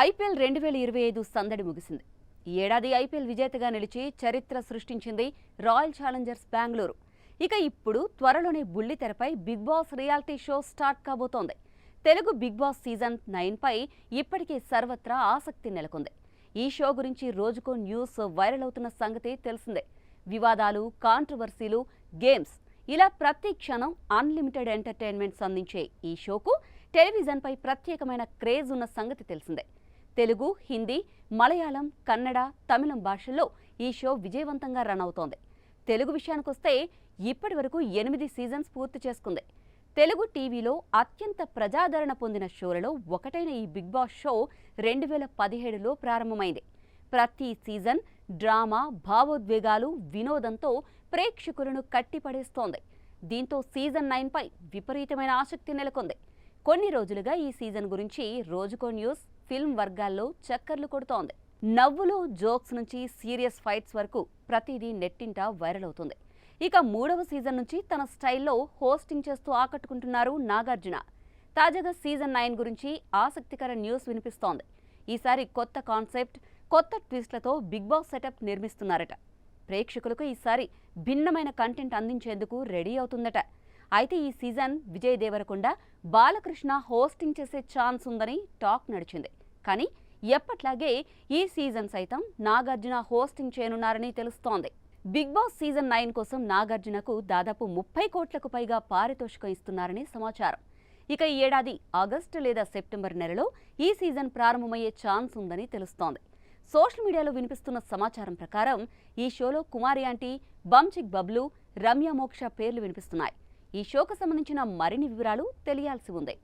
IPL 2025 సందడి ముగిసింది. ఈ ఏడాది ఐపీఎల్ విజేతగా నిలిచి చరిత్ర సృష్టించింది రాయల్ ఛాలెంజర్స్ బెంగళూరు. ఇక ఇప్పుడు త్వరలోనే బుల్లితెరపై big boss reality show start కాబోతోంది. తెలుగు బిగ్ బాస్ సీజన్ 9 పై ఇప్పటికే సర్వత్రా ఆసక్తి నెలకొంది. ఈ షో గురించి రోజుకో న్యూస్ వైరల్ అవుతున్న సంగతి తెలిసిందే. వివాదాలు, కాంట్రవర్సీలు, గేమ్స్ ఇలా ప్రతి క్షణం అన్లిమిటెడ్ ఎంటర్టైన్మెంట్స్ అందించే ఈ షోకు టెలివిజన్పై ప్రత్యేకమైన క్రేజ్ ఉన్న సంగతి తెలిసిందే. తెలుగు, హిందీ, మలయాళం, కన్నడ, తమిళం భాషల్లో ఈ షో విజయవంతంగా రన్ అవుతోంది. తెలుగు విషయానికొస్తే ఇప్పటి వరకు 8 సీజన్స్ పూర్తి చేసుకుంది. తెలుగు టీవీలో అత్యంత ప్రజాదరణ పొందిన షోలలో ఒకటైన ఈ బిగ్ బాస్ షో 2017లో ప్రారంభమైంది. ప్రతి సీజన్ డ్రామా, భావోద్వేగాలు, వినోదంతో ప్రేక్షకులను కట్టిపడేస్తోంది. దీంతో సీజన్ 9 పై విపరీతమైన ఆసక్తి నెలకొంది. కొన్ని రోజులుగా ఈ సీజన్ గురించి రోజుకో న్యూస్ ఫిల్మ్ వర్గాల్లో చక్కర్లు కొడుతోంది. నవ్వులు, జోక్స్ నుంచి సీరియస్ ఫైట్స్ వరకు ప్రతిదీ నెట్టింట వైరల్ అవుతుంది. ఇక 3వ సీజన్ నుంచి తన స్టైల్లో హోస్టింగ్ చేస్తూ ఆకట్టుకుంటున్నారు నాగార్జున. తాజాగా సీజన్ 9 గురించి ఆసక్తికర న్యూస్ వినిపిస్తోంది. ఈసారి కొత్త కాన్సెప్ట్, కొత్త ట్విస్ట్లతో బిగ్ బాస్ సెటప్ నిర్మిస్తున్నారట. ప్రేక్షకులకు ఈసారి భిన్నమైన కంటెంట్ అందించేందుకు రెడీ అవుతుందట. అయితే ఈ సీజన్ విజయ్ దేవరకొండ, బాలకృష్ణ హోస్టింగ్ చేసే ఛాన్స్ ఉందని టాక్ నడిచింది. కానీ ఎప్పట్లాగే ఈ సీజన్ సైతం నాగార్జున హోస్టింగ్ చేయనున్నారని తెలుస్తోంది. బిగ్ బాస్ సీజన్ 9 కోసం నాగార్జునకు దాదాపు 30 కోట్లకు పైగా పారితోషికం ఇస్తున్నారని సమాచారం. ఇక ఈ ఏడాది ఆగస్టు లేదా సెప్టెంబర్ నెలలో ఈ సీజన్ ప్రారంభమయ్యే ఛాన్స్ ఉందని తెలుస్తోంది. సోషల్ మీడియాలో వినిపిస్తున్న సమాచారం ప్రకారం ఈ షోలో కుమారి ఆంటీ, బంచిక్ బబ్లు, రమ్య మోక్ష పేర్లు వినిపిస్తున్నాయి. ఈ షోకు సంబంధించిన మరిన్ని వివరాలు తెలియాల్సి ఉంది.